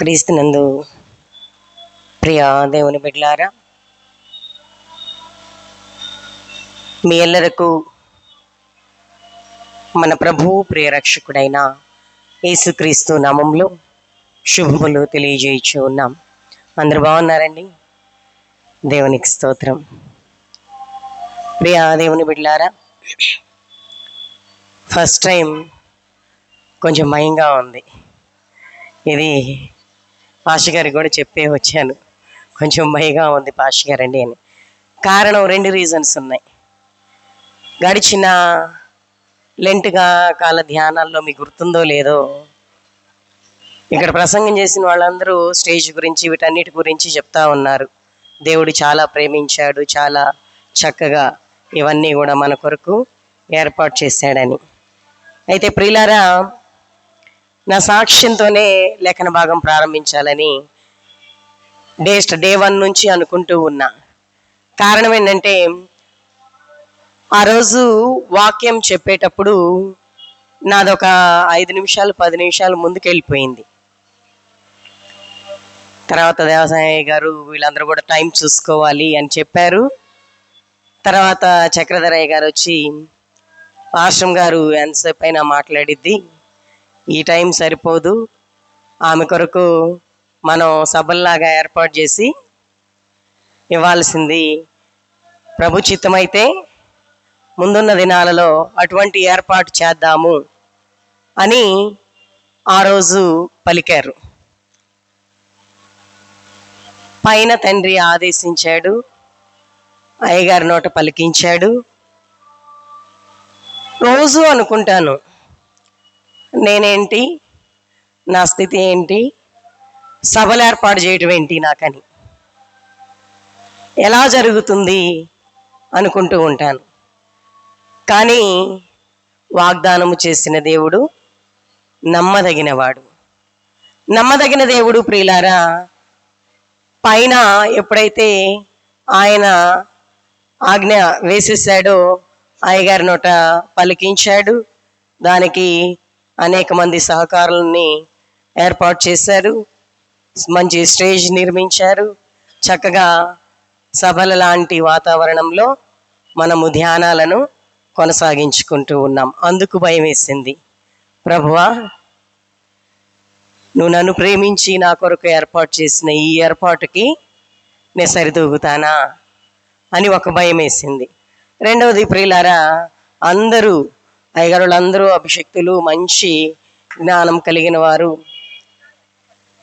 క్రీస్తునందు ప్రియ దేవుని బిడ్డలారా, మీ ಎಲ್ಲರಿಗೂ మన ప్రభువు ప్రియ రక్షకుడైన యేసుక్రీస్తు నామంలో శుభములు తెలియజేయచ్చు ఉన్నాం. అందరు బాగున్నారండి? దేవునికి స్తోత్రం. ప్రియ దేవుని బిడ్డలారా, ఫస్ట్ టైం కొంచెం భయంగా ఉంది. ఇది పాస్టర్ గారికి కూడా చెప్పే వచ్చాను, కొంచెం భయంగా ఉంది పాస్టర్ గారండి అని. కారణం 2 రీజన్స్ ఉన్నాయి. గడిచిన లెంట్గా కాల ధ్యానాల్లో మీకు గుర్తుందో లేదో, ఇక్కడ ప్రసంగం చేసిన వాళ్ళందరూ స్టేజ్ గురించి వీటన్నిటి గురించి చెప్తా ఉన్నారు. దేవుడు చాలా ప్రేమించాడు, చాలా చక్కగా ఇవన్నీ కూడా మన కొరకు ఏర్పాటు చేశాడని. అయితే ప్రియులారా, నా సాక్ష్యంతోనే లేఖన భాగం ప్రారంభించాలని డే 1 నుంచి అనుకుంటూ ఉన్నా. కారణం ఏంటంటే, ఆ రోజు వాక్యం చెప్పేటప్పుడు నాదొక 5 నిమిషాలు 10 నిమిషాలు ముందుకు వెళ్ళిపోయింది. తర్వాత దేవసాయ గారు వీళ్ళందరూ కూడా టైం చూసుకోవాలి అని చెప్పారు. తర్వాత చక్రధరయ్య గారు వచ్చి, పాస్టర్ గారు ఎంతసేపు అయినా మాట్లాడిద్ది, ఈ టైం సరిపోదు, ఆమె కొరకు మనం సభల్లాగా ఏర్పాటు చేసి ఇవ్వాల్సింది ప్రభు చిత్తమైతే ముందున్న దినాలలో అటువంటి ఏర్పాటు చేద్దాము అని ఆ రోజు పలికారు. పైన తండ్రి ఆదేశించాడు, అయ్యగారి నోట పలికించాడు. రోజు అనుకుంటాను, నేనేంటి, నా స్థితి ఏంటి, సభలు ఏర్పాటు చేయటం ఏంటి నాకని, ఎలా జరుగుతుంది అనుకుంటూ ఉంటాను. కానీ వాగ్దానము చేసిన దేవుడు నమ్మదగినవాడు. నమ్మదగిన దేవుడు ప్రియులారా, పైన ఎప్పుడైతే ఆయన ఆజ్ఞ వేసేసాడో అయ్యగారి నోట పలికించాడు. దానికి అనేక మంది సహకారులని ఏర్పాటు చేశారు, మంచి స్టేజ్ నిర్మించారు. చక్కగా సభల లాంటి వాతావరణంలో మనము ధ్యానాలను కొనసాగించుకుంటూ ఉన్నాం. అందుకు భయం వేసింది, ప్రభువా, నువ్వు నన్ను ప్రేమించి నా కొరకు ఏర్పాటు చేసిన ఈ ఏర్పాటుకి నేను సరితూగుతానా అని ఒక భయం వేసింది. రెండవది ప్రియులారా, అందరూ అయ్యగారులందరూ అభిషక్తులు, మంచి జ్ఞానం కలిగిన వారు,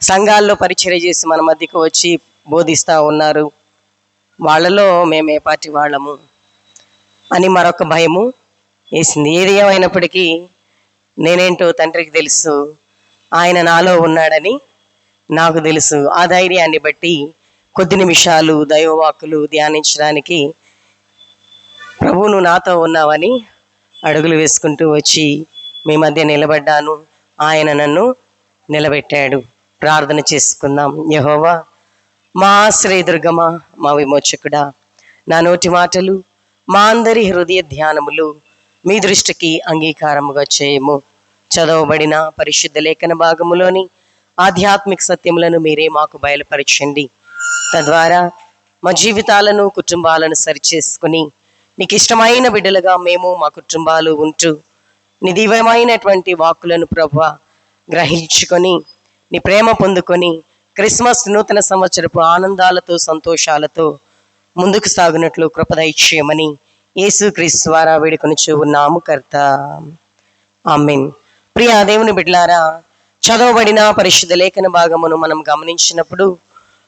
సంఘాల్లో పరిచర్య చేసి మన మధ్యకు వచ్చి బోధిస్తూ ఉన్నారు. వాళ్ళలో మేము ఏ పార్టీ వాళ్ళము అని మరొక భయము వేసింది. ఏది ఏమైనప్పటికీ నేనేంటో తండ్రికి తెలుసు, ఆయన నాలో ఉన్నాడని నాకు తెలుసు. ఆ ధైర్యాన్ని బట్టి కొద్ది నిమిషాలు దైవవాక్కులు ధ్యానించడానికి ప్రభు నువ్వు నాతో ఉన్నావని అడుగులు వేసుకుంటూ వచ్చి మీ మధ్య నిలబడ్డాను. ఆయన నన్ను నిలబెట్టాడు. ప్రార్థన చేసుకుందాం. యెహోవా, మా ఆశ్రయదుర్గమా, మా విమోచకుడా, నా నోటి మాటలు, మా అందరి హృదయ ధ్యానములు మీ దృష్టికి అంగీకారముగా చేయము. చదవబడిన పరిశుద్ధ లేఖన భాగములోని ఆధ్యాత్మిక సత్యములను మీరే మాకు బయలుపరచండి. తద్వారా మా జీవితాలను, కుటుంబాలను సరిచేసుకుని నీకు ఇష్టమైన బిడ్డలుగా మేము మా కుటుంబాలు ఉంటూ నీ దివ్యమైనటువంటి వాక్కులను ప్రభువా గ్రహించుకొని నీ ప్రేమ పొందుకొని క్రిస్మస్ నూతన సంవత్సరపు ఆనందాలతో సంతోషాలతో ముందుకు సాగునట్లు కృప దయచేయమని యేసుక్రీస్తు ద్వారా వేడుకొనుచు ఉన్నాము కర్త. ఆమేన్. ప్రియ దేవుని బిడ్డలారా, చదవబడిన పరిశుద్ధ లేఖన భాగమును మనం గమనించినప్పుడు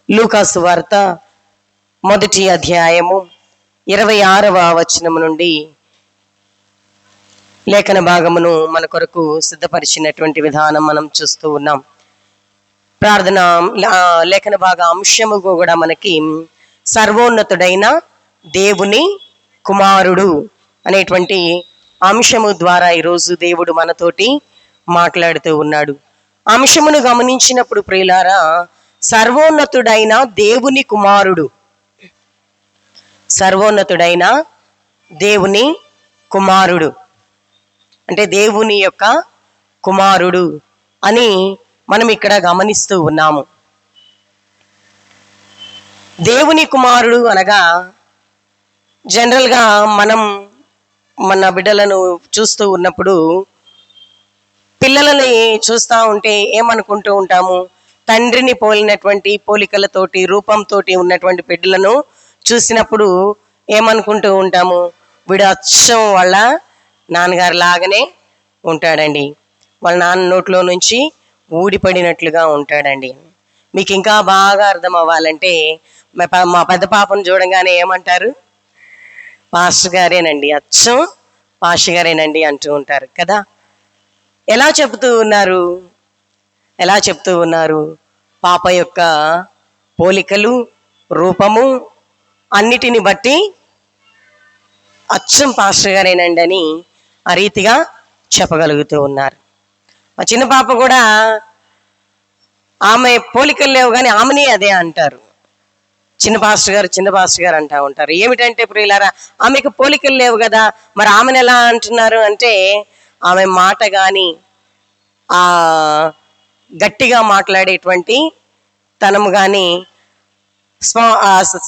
లూకా సువార్త 1వ అధ్యాయము 26వ వచనము నుండి లేఖన భాగమును మన కొరకు సిద్ధపరిచినటువంటి విధానం మనం చూస్తూ ఉన్నాం. ప్రార్థన లేఖన భాగ అంశము కూడా మనకి సర్వోన్నతుడైన దేవుని కుమారుడు అనేటువంటి అంశము ద్వారా ఈరోజు దేవుడు మనతోటి మాట్లాడుతూ ఉన్నాడు. అంశమును గమనించినప్పుడు ప్రియులారా, సర్వోన్నతుడైన దేవుని కుమారుడు, సర్వోన్నతుడైన దేవుని కుమారుడు అంటే దేవుని యొక్క కుమారుడు అని మనం ఇక్కడ గమనిస్తూ ఉన్నాము. దేవుని కుమారుడు అనగా జనరల్గా మనం మన బిడ్డలను చూస్తూ ఉన్నప్పుడు, పిల్లలని చూస్తూ ఉంటే ఏమనుకుంటూ ఉంటాము? తండ్రిని పోలినటువంటి పోలికలతోటి రూపంతోటి ఉన్నటువంటి బిడ్డలను చూసినప్పుడు ఏమనుకుంటూ ఉంటాము? వీడు అచ్చం వాళ్ళ నాన్నగారు లాగానే ఉంటాడండి, వాళ్ళ నాన్న నోట్లో నుంచి ఊడిపడినట్లుగా ఉంటాడండి. మీకు ఇంకా బాగా అర్థం అవ్వాలంటే మా పెద్ద పాపను చూడంగానే ఏమంటారు? పాస్టర్ గారేనండి, అచ్చం పాస్టర్ గారేనండి అంటూ ఉంటారు కదా. ఎలా చెప్తూ ఉన్నారు? పాప యొక్క పోలికలు, రూపము అన్నిటిని బట్టి అచ్చం పాస్టర్ గారేనండి అని ఆ రీతిగా చెప్పగలుగుతూ ఉన్నారు. మా చిన్న పాప కూడా ఆమె పోలికలు లేవు కానీ ఆమెని అదే అంటారు, చిన్న పాస్టర్ గారు అంటూ ఉంటారు. ఏమిటంటే ప్రియులారా, ఆమెకు పోలికలు లేవు కదా, మరి ఆమెను ఎలా అంటున్నారు అంటే, ఆమె మాట కానీ ఆ గట్టిగా మాట్లాడేటువంటి తనము కానీ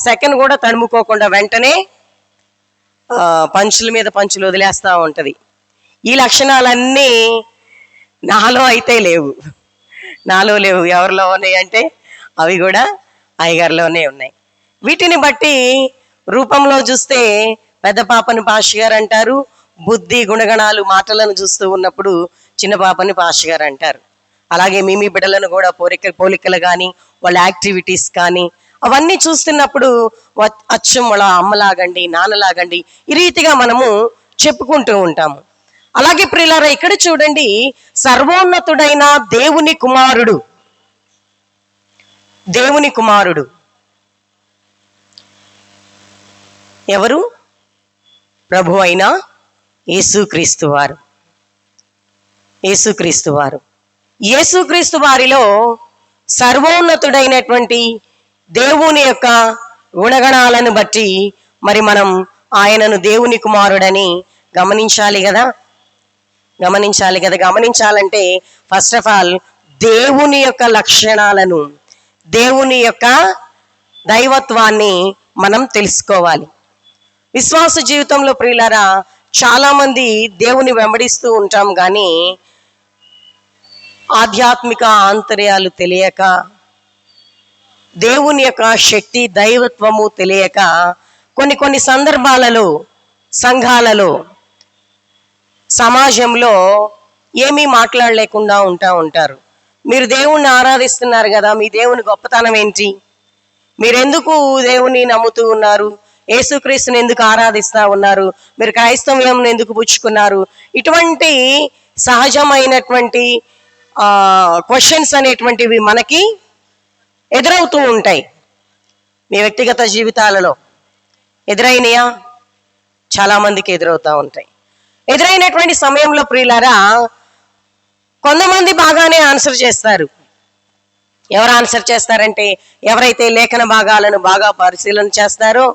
సెకండ్ కూడా తడుముకోకుండా వెంటనే పంచుల మీద పంచులు వదిలేస్తూ ఉంటుంది. ఈ లక్షణాలన్నీ నాలో అయితే లేవు. ఎవరిలో ఉన్నాయి అంటే అవి కూడా అయ్యగారిలోనే ఉన్నాయి. వీటిని బట్టి రూపంలో చూస్తే పెద్ద పాపని పాస్టర్ గారు అంటారు, బుద్ధి గుణగణాలు మాటలను చూస్తూ ఉన్నప్పుడు చిన్న పాపని పాస్టర్ గారు అంటారు. అలాగే మీ బిడ్డలను కూడా పోలికలు కానీ వాళ్ళ యాక్టివిటీస్ కానీ అవన్నీ చూస్తున్నప్పుడు అచ్చం వాళ్ళ అమ్మలాగండి, నాన్నలాగండి, ఈ రీతిగా మనము చెప్పుకుంటూ ఉంటాము. అలాగే ప్రియులారా, ఇక్కడ చూడండి, సర్వోన్నతుడైన దేవుని కుమారుడు ఎవరు? ప్రభు అయిన యేసుక్రీస్తు వారిలో సర్వోన్నతుడైనటువంటి దేవుని యొక్క గుణగణాలను బట్టి మరి మనం ఆయనను దేవుని కుమారుడని గమనించాలి కదా. గమనించాలంటే ఫస్ట్ ఆఫ్ ఆల్ దేవుని యొక్క లక్షణాలను, దేవుని యొక్క దైవత్వాన్ని మనం తెలుసుకోవాలి. విశ్వాస జీవితంలో ప్రియులారా, చాలా మంది దేవుని వెంబడిస్తూ ఉంటాం కానీ ఆధ్యాత్మిక ఆంతర్యాలు తెలియక, దేవుని యొక్క శక్తి దైవత్వము తెలియక కొన్ని సందర్భాలలో సంఘాలలో సమాజంలో ఏమీ మాట్లాడలేకుండా ఉంటారు. మీరు దేవుణ్ణి ఆరాధిస్తున్నారు కదా, మీ దేవుని గొప్పతనం ఏంటి? మీరెందుకు దేవుని నమ్ముతూ ఉన్నారు? యేసుక్రీస్తుని ఎందుకు ఆరాధిస్తూ ఉన్నారు? మీరు క్రైస్తవ్యం ఎందుకు పుచ్చుకున్నారు? ఇటువంటి సహజమైనటువంటి క్వశ్చన్స్ అనేటువంటివి మనకి ఎదురవుతూ ఉంటాయి. మీ వ్యక్తిగత జీవితాలలో ఎదురైనయా? చాలామందికి ఎదురవుతూ ఉంటాయి. ఎదురైనటువంటి సమయంలో ప్రియులారా, కొంతమంది బాగానే ఆన్సర్ చేస్తారు. ఎవరు ఆన్సర్ చేస్తారంటే, ఎవరైతే లేఖన భాగాలను బాగా పరిశీలన చేస్తారో,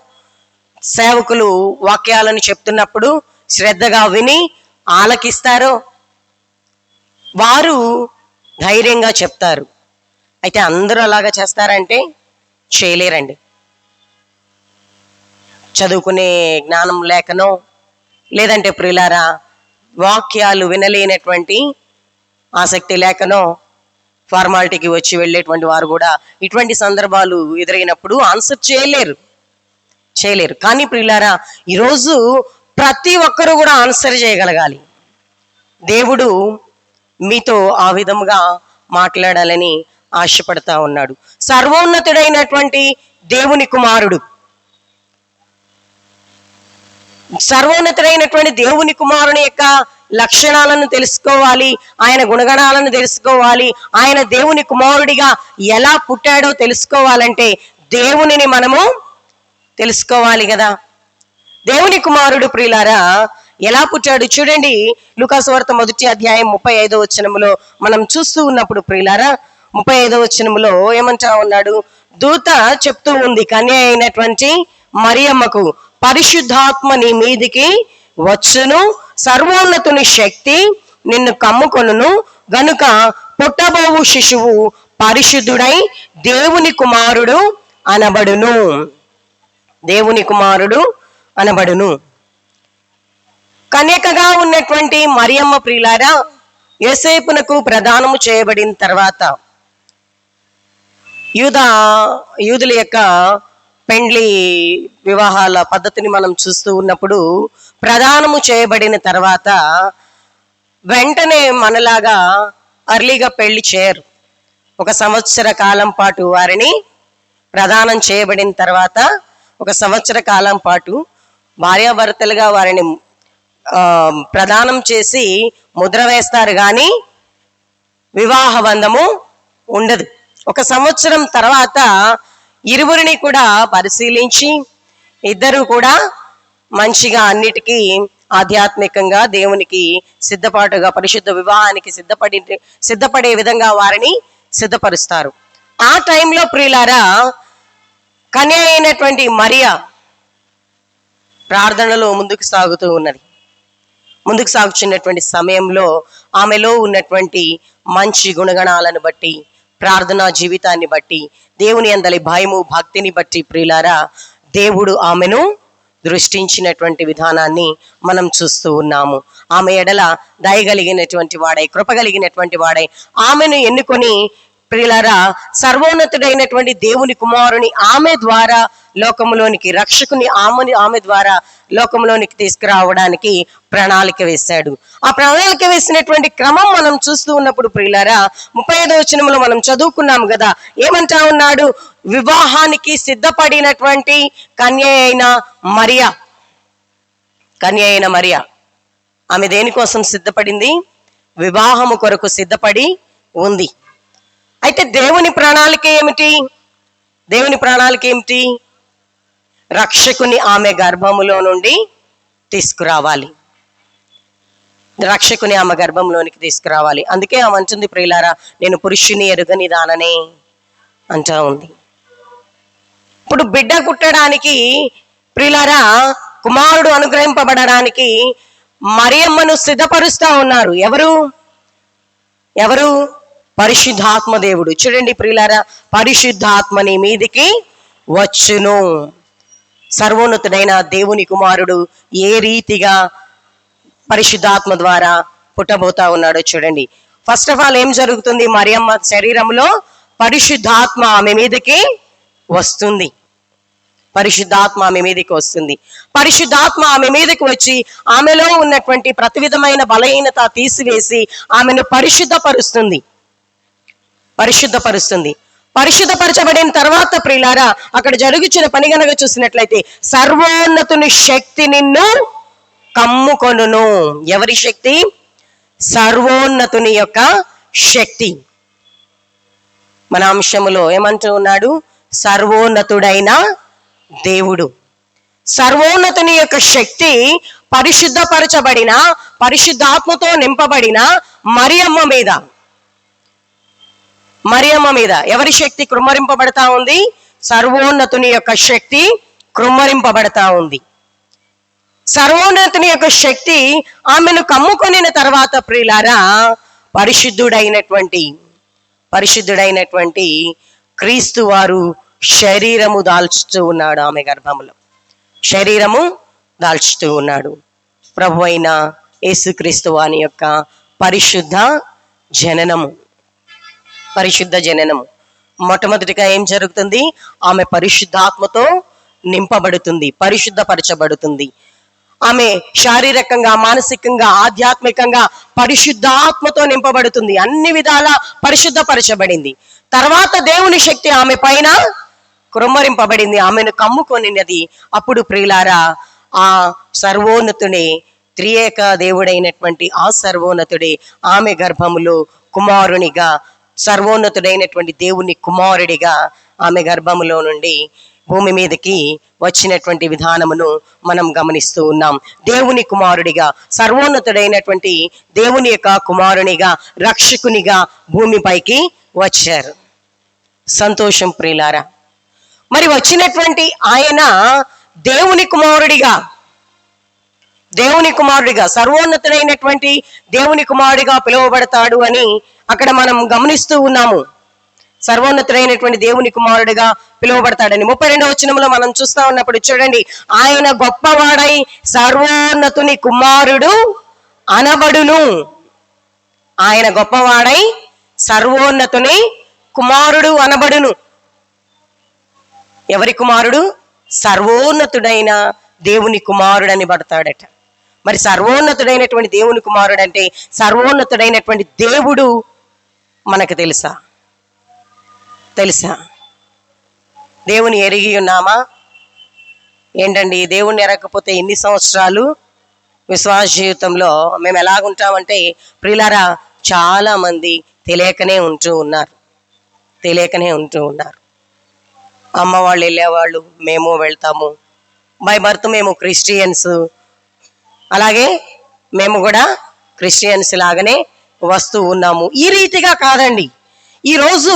సేవకులు వాక్యాలను చెప్తున్నప్పుడు శ్రద్ధగా విని ఆలకిస్తారో వారు ధైర్యంగా చెప్తారు. అయితే అందరూ అలాగా చేస్తారంటే చేయలేరండి. చదువుకునే జ్ఞానం లేకనో, లేదంటే ప్రియులారా వాక్యాలు వినలేనటువంటి ఆసక్తి లేకనో ఫార్మాలిటీకి వచ్చి వెళ్ళేటువంటి వారు కూడా ఇటువంటి సందర్భాలు ఎదురైనప్పుడు ఆన్సర్ చేయలేరు. కానీ ప్రియులారా, ఈరోజు ప్రతి ఒక్కరూ కూడా ఆన్సర్ చేయగలగాలి. దేవుడు మీతో ఆ విధముగా మాట్లాడాలని ఆశపడతా ఉన్నాడు. సర్వోన్నతుడైనటువంటి దేవుని కుమారుడు, సర్వోన్నతుడైనటువంటి దేవుని కుమారుని యొక్క లక్షణాలను తెలుసుకోవాలి, ఆయన గుణగణాలను తెలుసుకోవాలి. ఆయన దేవుని కుమారుడిగా ఎలా పుట్టాడో తెలుసుకోవాలంటే దేవునిని మనము తెలుసుకోవాలి కదా. దేవుని కుమారుడు ప్రియులారా ఎలా పుట్టాడు చూడండి. లూకాసు వార్త 1వ అధ్యాయం 35వ వచనములో మనం చూస్తూ ఉన్నప్పుడు ప్రియులారా, 35వ వచనములో ఏమంటా ఉన్నాడు? దూత చెప్తూ ఉంది, కన్య అయినటువంటి మరియమ్మకు, పరిశుద్ధాత్మ నీ మీదికి వచ్చును, సర్వోన్నతుని శక్తి నిన్ను కమ్ముకొనును, గనుక పుట్టబోవు శిశువు పరిశుద్ధుడై దేవుని కుమారుడు అనబడును. దేవుని కుమారుడు అనబడును. కన్యకగా ఉన్నటువంటి మరియమ్మ ప్రియులారా, యోసేపునకు ప్రదానము చేయబడిన తర్వాత యూదుల యొక్క పెండ్లి వివాహాల పద్ధతిని మనం చూస్తూ ఉన్నప్పుడు, ప్రదానము చేయబడిన తర్వాత వెంటనే మనలాగా అర్లీగా పెళ్లి చేయరు. 1 సంవత్సర కాలం పాటు వారిని ప్రదానం చేయబడిన తర్వాత 1 సంవత్సర కాలం పాటు భార్యాభర్తలుగా వారిని ప్రదానం చేసి ముద్ర వేస్తారు, కానీ వివాహ బంధము ఉండదు. 1 సంవత్సరం తర్వాత ఇరువురిని కూడా పరిశీలించి ఇద్దరు కూడా మంచిగా అన్నిటికీ ఆధ్యాత్మికంగా దేవునికి సిద్ధపాటుగా పరిశుద్ధ వివాహానికి సిద్ధపడే విధంగా వారిని సిద్ధపరుస్తారు. ఆ టైంలో ప్రియులారా, కన్య అయినటువంటి మరియా ప్రార్థనలో ముందుకు సాగుతున్నటువంటి సమయంలో ఆమెలో ఉన్నటువంటి మంచి గుణగణాలను బట్టి, ప్రార్థనా జీవితాన్ని బట్టి, దేవుని యందలి భయము భక్తిని బట్టి ప్రియులారా, దేవుడు ఆమెను దృష్టించినటువంటి విధానాన్ని మనం చూస్తూ ఉన్నాము. ఆమె ఎడల దయగలిగినటువంటి వాడై, కృపగలిగినటువంటి వాడై ఆమెను ఎన్నుకొని ప్రియులారా, సర్వోన్నతుడైనటువంటి దేవుని కుమారుని ఆమె ద్వారా లోకంలోనికి, రక్షకుని ఆమె ద్వారా లోకంలోనికి తీసుకురావడానికి ప్రణాళిక వేశాడు. ఆ ప్రణాళిక వేసినటువంటి క్రమం మనం చూస్తూ ఉన్నప్పుడు ప్రియులారా, 35వ వచనంలో మనం చదువుకున్నాం కదా, ఏమంటా ఉన్నాడు? వివాహానికి సిద్ధపడినటువంటి కన్య అయిన మరియా ఆమె దేనికోసం సిద్ధపడింది? వివాహము కొరకు సిద్ధపడి ఉంది. అయితే దేవుని ప్రణాళిక ఏమిటి? రక్షకుని ఆమె గర్భములో నుండి తీసుకురావాలి. రక్షకుని ఆమె గర్భంలోనికి తీసుకురావాలి. అందుకే ఆమె అంటుంది ప్రియులారా, నేను పురుషుని ఎరుగని దాననే అంటా ఉంది. ఇప్పుడు బిడ్డ పుట్టడానికి ప్రియులారా, కుమారుడు అనుగ్రహింపబడడానికి మరియమ్మను సిద్ధపరుస్తా ఉన్నారు. ఎవరు? పరిశుద్ధాత్మ దేవుడు. చూడండి ప్రియులారా, పరిశుద్ధాత్మని మీదికి వచ్చును. సర్వోన్నతుడైన దేవుని కుమారుడు ఏ రీతిగా పరిశుద్ధాత్మ ద్వారా పుట్టబోతా ఉన్నాడో చూడండి. ఫస్ట్ ఆఫ్ ఆల్ ఏం జరుగుతుంది? మరియమ్మ శరీరంలో పరిశుద్ధాత్మ ఆమె మీదకి వస్తుంది. పరిశుద్ధాత్మ ఆమె మీదకి వచ్చి ఆమెలో ఉన్నటువంటి ప్రతి విధమైన బలహీనత తీసివేసి ఆమెను పరిశుద్ధపరుస్తుంది. పరిశుద్ధపరచబడిన తర్వాత ప్రియులారా, అక్కడ జరుగుచిన పని గనక చూసినట్లయితే సర్వోన్నతుని శక్తి నిన్ను కమ్ముకొనును. ఎవరి శక్తి? సర్వోన్నతుని యొక్క శక్తి. మన అంశములో ఏమంటూ ఉన్నాడు? సర్వోన్నతుడైన దేవుడు. సర్వోన్నతుని యొక్క శక్తి పరిశుద్ధపరచబడిన, పరిశుద్ధాత్మతో నింపబడిన మరియమ్మ మీద ఎవరి శక్తి కృమ్మరింపబడతా ఉంది? సర్వోన్నతుని యొక్క శక్తి కృమ్మరింపబడతా ఉంది. సర్వోన్నతుని యొక్క శక్తి ఆమెను కమ్ముకొనిన తర్వాత ప్రియులారా, పరిశుద్ధుడైనటువంటి క్రీస్తు వారు శరీరము దాల్చుతూ ఉన్నాడు. ఆమె గర్భంలో శరీరము దాల్చుతూ ఉన్నాడు. ప్రభు అయిన యేసుక్రీస్తు వాని యొక్క పరిశుద్ధ జననము. మొట్టమొదటిగా ఏం జరుగుతుంది? ఆమె పరిశుద్ధాత్మతో నింపబడుతుంది, పరిశుద్ధపరచబడుతుంది. ఆమె శారీరకంగా, మానసికంగా, ఆధ్యాత్మికంగా పరిశుద్ధాత్మతో నింపబడుతుంది. అన్ని విధాలా పరిశుద్ధపరచబడింది. తర్వాత దేవుని శక్తి ఆమె పైన కృమ్మరింపబడింది, ఆమెను కమ్ముకొనినది. అప్పుడు ప్రియులారా, ఆ సర్వోన్నతుడే, త్రియేక దేవుడైనటువంటి ఆ సర్వోన్నతుడే ఆమె గర్భములో కుమారునిగా, సర్వోన్నతుడైనటువంటి దేవుని కుమారుడిగా ఆమె గర్భములో నుండి భూమి మీదకి వచ్చినటువంటి విధానమును మనం గమనిస్తూ ఉన్నాం. దేవుని కుమారుడిగా, సర్వోన్నతుడైనటువంటి దేవుని యొక్క కుమారునిగా, రక్షకునిగా భూమిపైకి వచ్చారు. సంతోషం ప్రియులారా. మరి వచ్చినటువంటి ఆయన దేవుని కుమారుడిగా దేవుని కుమారుడిగా, సర్వోన్నతుడైనటువంటి దేవుని కుమారుడిగా పిలువబడతాడు అని అక్కడ మనం గమనిస్తూ ఉన్నాము. సర్వోన్నతుడైనటువంటి దేవుని కుమారుడిగా పిలువబడతాడని 32వ వచనంలో మనం చూస్తా ఉన్నప్పుడు చూడండి, ఆయన గొప్పవాడై సర్వోన్నతుని కుమారుడు అనబడును. ఆయన గొప్పవాడై సర్వోన్నతుని కుమారుడు అనబడును. ఎవరి కుమారుడు? సర్వోన్నతుడైన దేవుని కుమారుడు అని పడతాడట. మరి సర్వోన్నతుడైనటువంటి దేవుని కుమారుడు అంటే సర్వోన్నతుడైనటువంటి దేవుడు మనకు తెలుసా? దేవుని ఎరిగి ఉన్నామా? ఏంటండి, దేవుణ్ణి ఎరగకపోతే ఎన్ని సంవత్సరాలు విశ్వాస జీవితంలో మేము ఎలాగుంటామంటే ప్రియులారా, చాలా మంది తెలియకనే ఉంటూ ఉన్నారు. అమ్మ వాళ్ళు వెళ్ళేవాళ్ళు, మేము వెళ్తాము. బై బర్త్ మేము క్రిస్టియన్స్, అలాగే మేము కూడా క్రిస్టియన్స్ లాగానే వస్తూ ఉన్నాము. ఈ రీతిగా కాదండి. ఈరోజు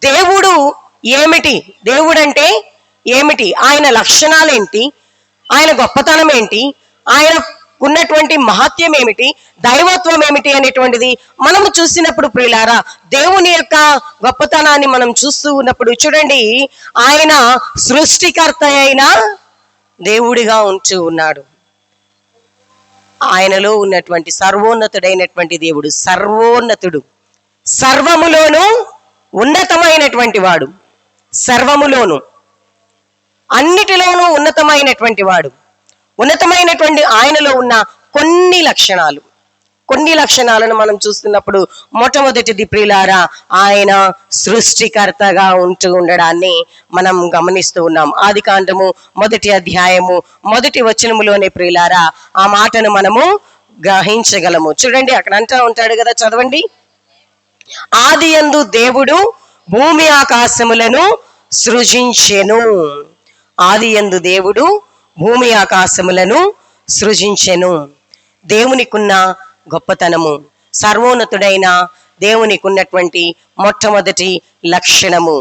దేవుడు ఏమిటి, దేవుడు అంటే ఏమిటి, ఆయన లక్షణాలు ఏంటి, ఆయన గొప్పతనం ఏంటి, ఆయన ఉన్నటువంటి మహత్యం ఏమిటి, దైవత్వం ఏమిటి అనేటువంటిది మనము చూసినప్పుడు ప్రియులారా, దేవుని యొక్క గొప్పతనాన్ని మనం చూస్తూ ఉన్నప్పుడు చూడండి, ఆయన సృష్టికర్త అయిన దేవుడిగా ఉంటూ ఉన్నాడు. ఆయనలో ఉన్నటువంటి సర్వోన్నతుడైనటువంటి దేవుడు, సర్వోన్నతుడు, సర్వములోనూ ఉన్నతమైనటువంటి వాడు, సర్వములోను అన్నిటిలోనూ ఉన్నతమైనటువంటి వాడు. ఉన్నతమైనటువంటి ఆయనలో ఉన్న కొన్ని లక్షణాలను మనం చూస్తున్నప్పుడు మొట్టమొదటిది ప్రియులారా, ఆయన సృష్టికర్తగా ఉంటూ ఉండడాన్ని మనం గమనిస్తూ ఉన్నాం. ఆదికాండము 1వ అధ్యాయము 1వ వచనములోనే ప్రియులారా ఆ మాటను మనము గ్రహించగలము. చూడండి, అక్కడ అంటా ఉంటాడు కదా, చదవండి. ఆదియందు దేవుడు భూమి ఆకాశములను సృజించెను. ఆదియందు దేవుడు భూమి ఆకాశములను సృజించెను. దేవునికున్న గొప్పతనము, సర్వోన్నతుడైన దేవునికి ఉన్నటువంటి మొట్టమొదటి లక్షణము,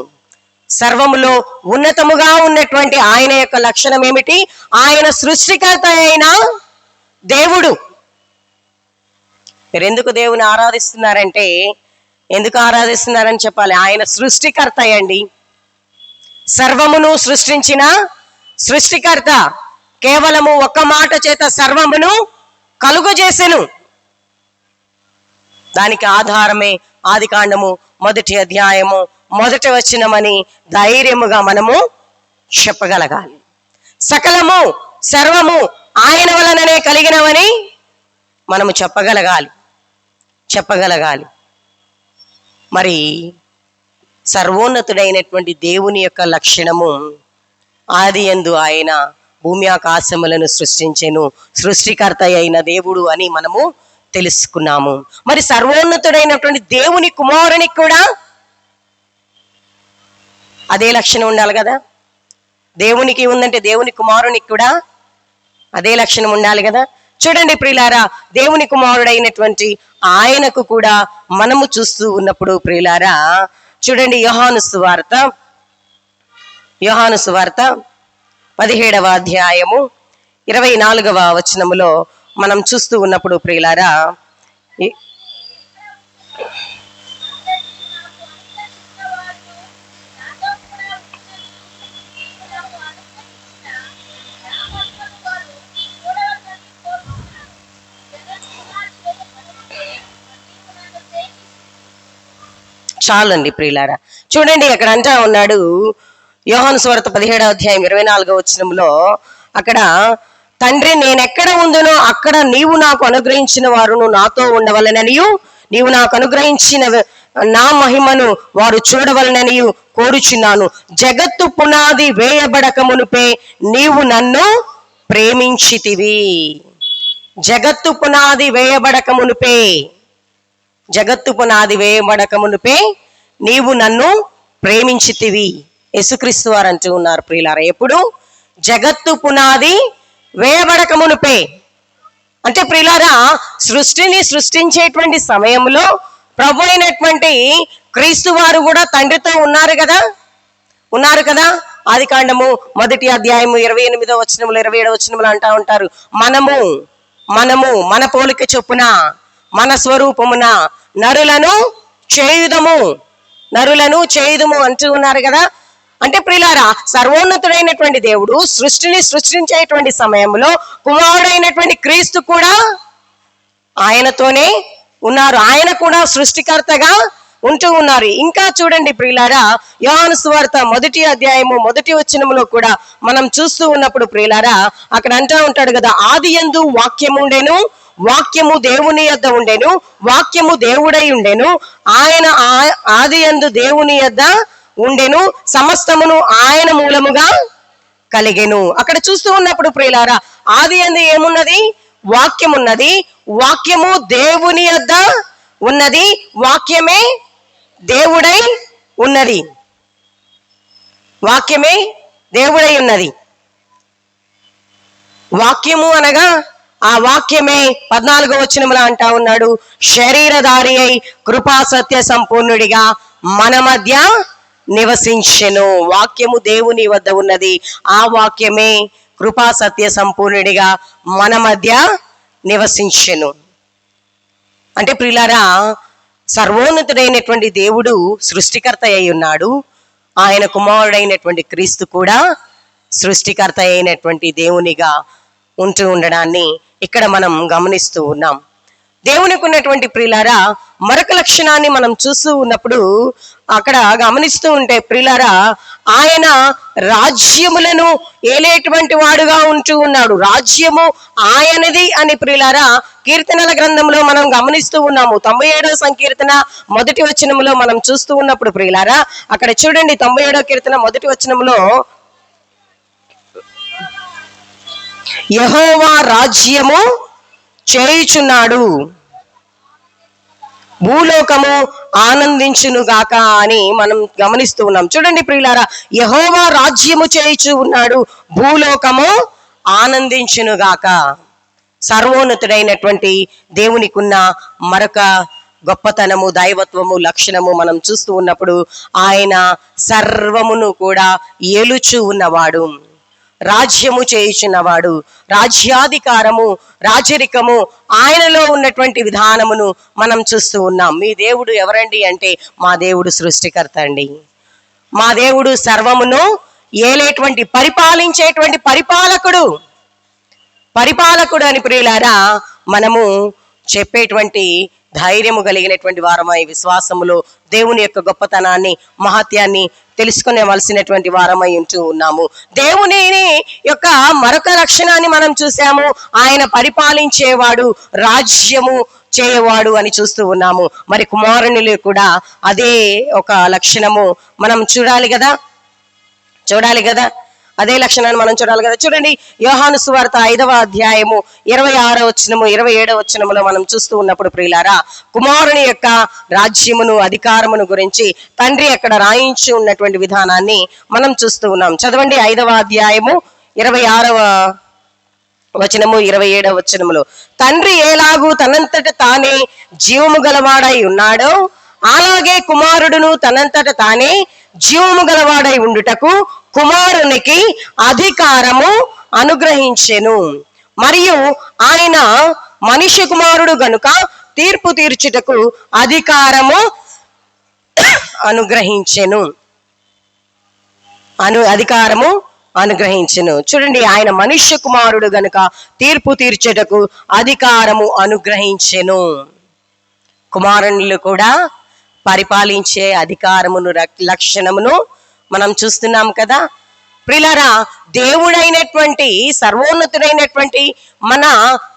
సర్వములో ఉన్నతముగా ఉన్నటువంటి ఆయన యొక్క లక్షణం ఏమిటి? ఆయన సృష్టికర్త అయిన దేవుడు. మీరు ఎందుకు దేవుని ఆరాధిస్తున్నారంటే, ఎందుకు ఆరాధిస్తున్నారని చెప్పాలి. ఆయన సృష్టికర్త అండి, సర్వమును సృష్టించిన సృష్టికర్త. కేవలము ఒక్క మాట చేత సర్వమును కలుగజేసెను. దానికి ఆధారమే ఆదికాండము 1వ అధ్యాయము 1వ వచనమని ధైర్యముగా మనము చెప్పగలగాలి. సకలము సర్వము ఆయన వలననే కలిగినవని మనము చెప్పగలగాలి. మరి సర్వోన్నతుడైనటువంటి దేవుని యొక్క లక్షణము, ఆదియందు ఆయన భూమి ఆకాశములను సృష్టించెను, సృష్టికర్త అయిన దేవుడు అని మనము తెలుసుకున్నాము. మరి సర్వోన్నతుడైనటువంటి దేవుని కుమారునికి కూడా అదే లక్షణం ఉండాలి కదా. దేవునికి ఉందంటే దేవుని కుమారునికి కూడా అదే లక్షణం ఉండాలి కదా. చూడండి ప్రియులారా, దేవుని కుమారుడైనటువంటి ఆయనకు కూడా మనము చూస్తూ ఉన్నప్పుడు ప్రియులారా, చూడండి, యోహాను సువార్త 17వ అధ్యాయము 24వ వచనములో మనం చూస్తూ ఉన్నప్పుడు ప్రియులారా, చాలండి ప్రియులారా. చూడండి, అక్కడ అంటా ఉన్నాడు, యోహాను సువార్త 17వ అధ్యాయం 24వ వచనంలో, అక్కడ తండ్రి నేనెక్కడ ఉందునో అక్కడ నీవు నాకు అనుగ్రహించిన వారును నాతో ఉండవలననియు, నీవు నాకు అనుగ్రహించిన నా మహిమను వారు చూడవలననియు కోరుచున్నాను. జగత్తు పునాది వేయబడక మునుపే నీవు నన్ను ప్రేమించితివి. జగత్తు పునాది వేయబడక మునుపే నీవు నన్ను ప్రేమించితివి. యేసుక్రీస్తు వారు అంటూ ఉన్నారు ప్రియులారా, ఎప్పుడు? జగత్తు పునాది వేయబడక మునుపే. అంటే ప్రియులారా, సృష్టిని సృష్టించేటువంటి సమయంలో ప్రభు అయినటువంటి క్రీస్తు వారు కూడా తండ్రితో ఉన్నారు కదా. ఆదికాండము 1వ అధ్యాయము 28వ వచనములు 27వ వచనములు అంటా ఉంటారు, మనము మనము మన పోలిక చొప్పున మన స్వరూపమున నరులను చేయుదము అంటూ ఉన్నారు కదా. అంటే ప్రియులారా, సర్వోన్నతుడైనటువంటి దేవుడు సృష్టిని సృష్టించేటువంటి సమయంలో కుమారుడైనటువంటి క్రీస్తు కూడా ఆయనతోనే ఉన్నారు. ఆయన కూడా సృష్టికర్తగా ఉంటూ ఉన్నారు. ఇంకా చూడండి ప్రియులారా, యోహాను సువార్త 1వ అధ్యాయము 1వ వచనములో కూడా మనం చూస్తూ ఉన్నప్పుడు ప్రియులారా, అక్కడ అంటూ ఉంటాడు కదా, ఆదియందు వాక్యము ఉండెను, వాక్యము దేవుని యొద్ద ఉండెను, వాక్యము దేవుడై ఉండెను, ఆయన ఆదియందు దేవుని యొద్ద ఉండెను, సమస్తమును ఆయన మూలముగా కలిగెను. అక్కడ చూస్తూ ఉన్నప్పుడు ప్రియులారా, ఆదియందు ఏమున్నది? వాక్యం ఉన్నది. వాక్యము దేవుని యొద్ద ఉన్నది. వాక్యమే దేవుడై ఉన్నది. వాక్యమే దేవుడై ఉన్నది. వాక్యము అనగా ఆ వాక్యమే 14వ వచనములో అంటా ఉన్నాడు, శరీరధారి అయి కృపా సత్య సంపూర్ణుడిగా మన మధ్య నివసించెను. వాక్యము దేవుని వద్ద ఉన్నది. ఆ వాక్యమే కృపా సత్య సంపూర్ణుడిగా మన మధ్య నివసించెను. అంటే ప్రియులారా, సర్వోన్నతుడైనటువంటి దేవుడు సృష్టికర్త అయి ఉన్నాడు. ఆయన కుమారుడైనటువంటి క్రీస్తు కూడా సృష్టికర్త అయినటువంటి దేవునిగా ఉంటూ ఉండడాన్ని ఇక్కడ మనం గమనిస్తూ ఉన్నాం. దేవునికి ఉన్నటువంటి ప్రియులారా, మరొక లక్షణాన్ని మనం చూస్తూ ఉన్నప్పుడు అక్కడ గమనిస్తూ ఉంటే ప్రియులారా, ఆయన రాజ్యములను ఏలేటువంటి వాడుగా ఉంటూ ఉన్నాడు. రాజ్యము ఆయనది అని ప్రియులారా కీర్తనల గ్రంథంలో మనం గమనిస్తూ ఉన్నాము. 97వ సంకీర్తన 1వ వచనంలో మనం చూస్తూ ఉన్నప్పుడు ప్రియులారా, అక్కడ చూడండి 97వ కీర్తన 1వ వచనంలో, యెహోవా రాజ్యము చేయుచున్నాడు, భూలోకము ఆనందించును గాక అని మనం గమనిస్తూ ఉన్నాం. చూడండి ప్రియులారా, యెహోవా రాజ్యము చేయుచు ఉన్నాడు, భూలోకము ఆనందించును గాక. సర్వోన్నతుడైనటువంటి దేవునికున్న మరొక గొప్పతనము, దైవత్వము, లక్షణము మనం చూస్తూ ఉన్నప్పుడు ఆయన సర్వమును కూడా ఏలుచూ ఉన్నవాడు, రాజ్యము చేయుచున్నవాడు, రాజ్యాధికారము, రాజరికము ఆయనలో ఉన్నటువంటి విధానమును మనం చూస్తూ ఉన్నాం. మీ దేవుడు ఎవరండి అంటే, మా దేవుడు సృష్టికర్త అండి. మా దేవుడు సర్వమును ఏలేటువంటి పరిపాలించేటువంటి పరిపాలకుడు అని ప్రియులారా మనము చెప్పేటువంటి ధైర్యము కలిగినటువంటి వారమై విశ్వాసములో దేవుని యొక్క గొప్పతనాన్ని, మహత్యాన్ని తెలుసుకునేవలసినటువంటి వారమై ఉంటూ ఉన్నాము. దేవుని యొక్క మరొక లక్షణాన్ని మనం చూసాము, ఆయన పరిపాలించేవాడు, రాజ్యము చేయవాడు అని చూస్తూ ఉన్నాము. మరి కుమారునిలో కూడా అదే ఒక లక్షణము మనం చూడాలి కదా, అదే లక్షణాన్ని మనం చూడాలి కదా. చూడండి, యోహాను సువార్త 5వ అధ్యాయము 26వ వచనము 27వ వచనములో మనం చూస్తూ ఉన్నప్పుడు ప్రియులారా, కుమారుని యొక్క రాజ్యమును, అధికారమును గురించి తండ్రి అక్కడ రాయించి ఉన్నటువంటి విధానాన్ని మనం చూస్తూ ఉన్నాం. చదవండి, 5వ అధ్యాయము 26వ వచనము 27వ వచనములో, తండ్రి ఎలాగూ తనంతట తానే జీవము గలవాడై ఉన్నాడో అలాగే కుమారుడును తనంతట తానే జీవము గలవాడై ఉండుటకు కుమారునికి అధికారము అనుగ్రహించెను. మరియు ఆయన మనిషి కుమారుడు గనుక తీర్పు తీర్చుటకు అధికారము అనుగ్రహించెను. చూడండి, ఆయన మనుష్య కుమారుడు గనుక తీర్పు తీర్చుటకు అధికారము అనుగ్రహించెను. కుమారునిలో కూడా పరిపాలించే అధికారమును, లక్షణమును మనం చూస్తున్నాం కదా ప్రియులారా. దేవుడైనటువంటి, సర్వోన్నతుడైనటువంటి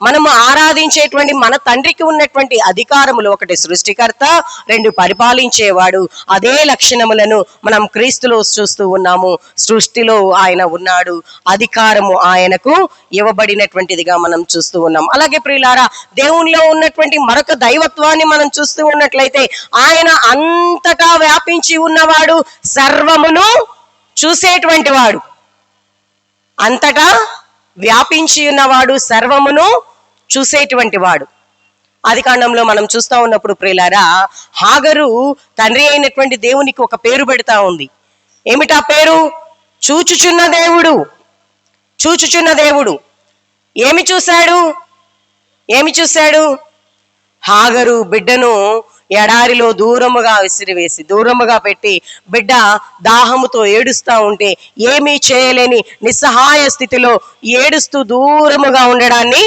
మనము ఆరాధించేటువంటి మన తండ్రికి ఉన్నటువంటి అధికారములు, ఒకటి సృష్టికర్త, 2 పరిపాలించేవాడు. అదే లక్షణములను మనం క్రీస్తులో చూస్తూ ఉన్నాము. సృష్టిలో ఆయన ఉన్నాడు, అధికారము ఆయనకు ఇవ్వబడినటువంటిదిగా మనం చూస్తూ ఉన్నాం. అలాగే ప్రియులారా, దేవునిలో ఉన్నటువంటి మరొక దైవత్వాన్ని మనం చూస్తూ ఉన్నట్లయితే, ఆయన అంతటా వ్యాపించి ఉన్నవాడు, సర్వమును చూసేటువంటి వాడు, అంతటా వ్యాపించి ఉన్నవాడు, సర్వమును చూసేటువంటి వాడు. ఆదికాండంలో మనం చూస్తూ ఉన్నప్పుడు ప్రియులారా, హాగరు తండ్రి అయినటువంటి దేవునికి ఒక పేరు పెడతా ఉంది. ఏమిటా పేరు? చూచుచున్న దేవుడు. ఏమి చూశాడు? ఏమి చూశాడు? హాగరు బిడ్డను ఎడారిలో దూరముగా విసిరివేసి దూరముగా పెట్టి బిడ్డ దాహముతో ఏడుస్తూ ఉంటే ఏమీ చేయలేని నిస్సహాయ స్థితిలో ఏడుస్తూ దూరముగా ఉండడాన్ని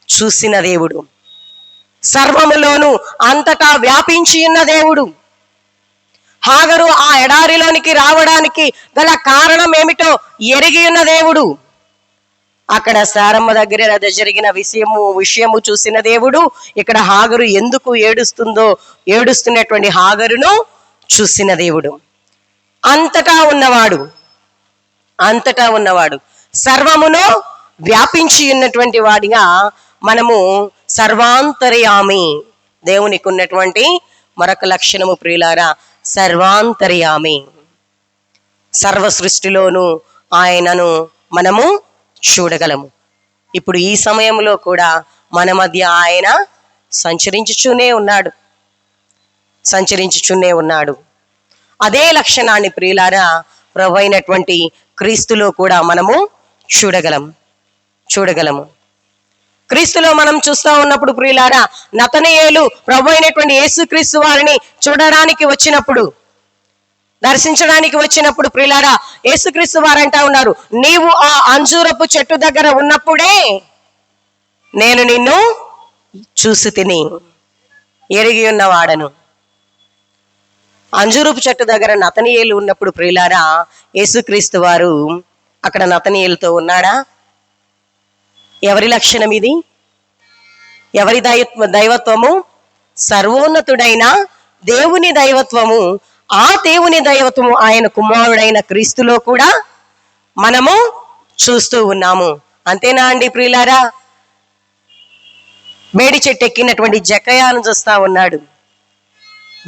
చూసిన దేవుడు, సర్వములోను అంతటా వ్యాపించి ఉన్న దేవుడు, హాగరు ఆ ఎడారిలోనికి రావడానికి గల కారణం ఏమిటో ఎరిగి ఉన్న దేవుడు, అక్కడ సారమ్మ దగ్గర జరిగిన విషయము చూసిన దేవుడు, ఇక్కడ హాగరు ఎందుకు ఏడుస్తున్నటువంటి హాగరును చూసిన దేవుడు, అంతటా ఉన్నవాడు సర్వమును వ్యాపించి ఉన్నటువంటి వాడిగా మనము సర్వాంతర్యామి, దేవునికి ఉన్నటువంటి మరొక లక్షణము ప్రియులారా, సర్వాంతర్యామి. సర్వ సృష్టిలోనూ ఆయనను మనము చూడగలము. ఇప్పుడు ఈ సమయంలో కూడా మన మధ్య ఆయన సంచరించుచూనే ఉన్నాడు. అదే లక్షణాన్ని ప్రియులారా ప్రభు అయినటువంటి క్రీస్తులో కూడా మనము చూడగలము. క్రీస్తులో మనం చూస్తూ ఉన్నప్పుడు ప్రియులారా, నతనయేలు ప్రభు అయినటువంటి యేసుక్రీస్తు వారిని చూడడానికి వచ్చినప్పుడు, దర్శించడానికి వచ్చినప్పుడు ప్రియులారా, యేసుక్రీస్తు వారంటా ఉన్నారు, నీవు ఆ అంజూరపు చెట్టు దగ్గర ఉన్నప్పుడే నేను నిన్ను చూసి తిని ఎరిగి ఉన్నవాడను. అంజూరపు చెట్టు దగ్గర నతనయేలు ఉన్నప్పుడు ప్రియులారా, యేసుక్రీస్తు వారు అక్కడ నతనయేలుతో ఉన్నాడా? ఎవరి లక్షణం ఇది? ఎవరి దైవత్వము? సర్వోన్నతుడైన దేవుని దైవత్వము. ఆ దేవుని దైవత్వము ఆయన కుమారుడైన క్రీస్తులో కూడా మనము చూస్తూ ఉన్నాము. అంతేనా అండి ప్రియులారా? మేడి చెట్టు ఎక్కినటువంటి జకయాను చూస్తా ఉన్నాడు.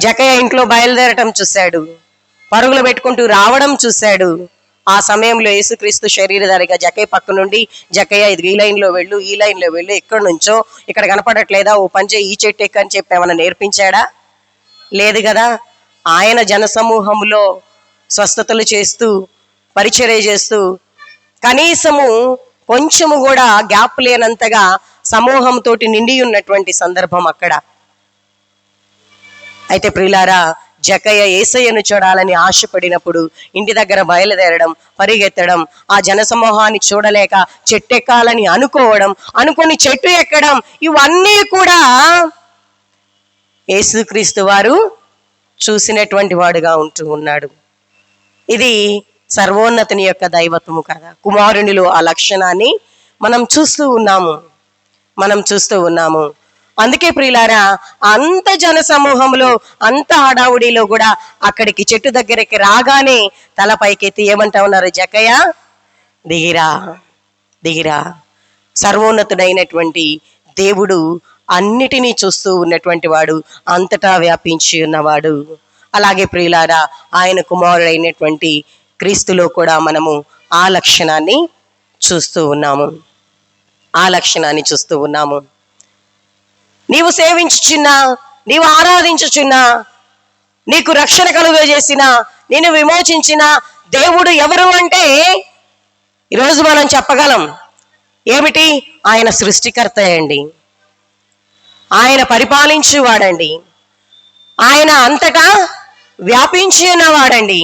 జకయ ఇంట్లో బయలుదేరటం చూశాడు, పరుగులు పెట్టుకుంటూ రావడం చూశాడు. ఆ సమయంలో యేసుక్రీస్తు శరీరధారిగా జకయ్య పక్క నుండి, జకయ్య ఇది ఈ లైన్లో వెళ్ళు, ఎక్కడి నుంచో ఇక్కడ కనపడట్లేదా, ఓ పంచే ఈ చెట్టు ఎక్కని చెప్పి ఏమైనా నేర్పించాడా? లేదు కదా. ఆయన జనసమూహంలో స్వస్థతలు చేస్తూ పరిచర్య చేస్తూ కనీసము కొంచెము కూడా గ్యాప్ లేనంతగా సమూహంతో నిండి ఉన్నటువంటి సందర్భం అక్కడ. అయితే ప్రియులారా, జకయ్య యేసయ్యను చూడాలని ఆశపడినప్పుడు ఇంటి దగ్గర బయలుదేరడం, పరిగెత్తడం, ఆ జనసమూహాన్ని చూడలేక చెట్టెక్కాలని అనుకొని చెట్టు ఎక్కడం, ఇవన్నీ కూడా యేసుక్రీస్తు వారు చూసినటువంటి వాడుగా ఉంటూ ఉన్నాడు. ఇది సర్వోన్నతుని యొక్క దైవత్వము కదా. కుమారునిలో ఆ లక్షణాన్ని మనం చూస్తూ ఉన్నాము. అందుకే ప్రియులారా, అంత జన సమూహంలో, అంత హడావుడిలో కూడా అక్కడికి చెట్టు దగ్గరికి రాగానే తల పైకెత్తి ఏమంటా ఉన్నారు? జకయ్య దిగిరా. సర్వోన్నతుడైనటువంటి దేవుడు అన్నిటినీ చూస్తూ ఉన్నటువంటి వాడు, అంతటా వ్యాపించి ఉన్నవాడు. అలాగే ప్రియులారా, ఆయన కుమారుడైనటువంటి క్రీస్తులో కూడా మనము ఆ లక్షణాన్ని చూస్తూ ఉన్నాము. నీవు సేవించుచున్నా, నీవు ఆరాధించుచున్నా, నీకు రక్షణ కలుగజేసిన, నేను విమోచించిన దేవుడు ఎవరు అంటే ఈరోజు మనం చెప్పగలం. ఏమిటి? ఆయన సృష్టికర్త అండి, ఆయన పరిపాలించేవాడండి, ఆయన అంతటా వ్యాపించి ఉన్నవాడండి.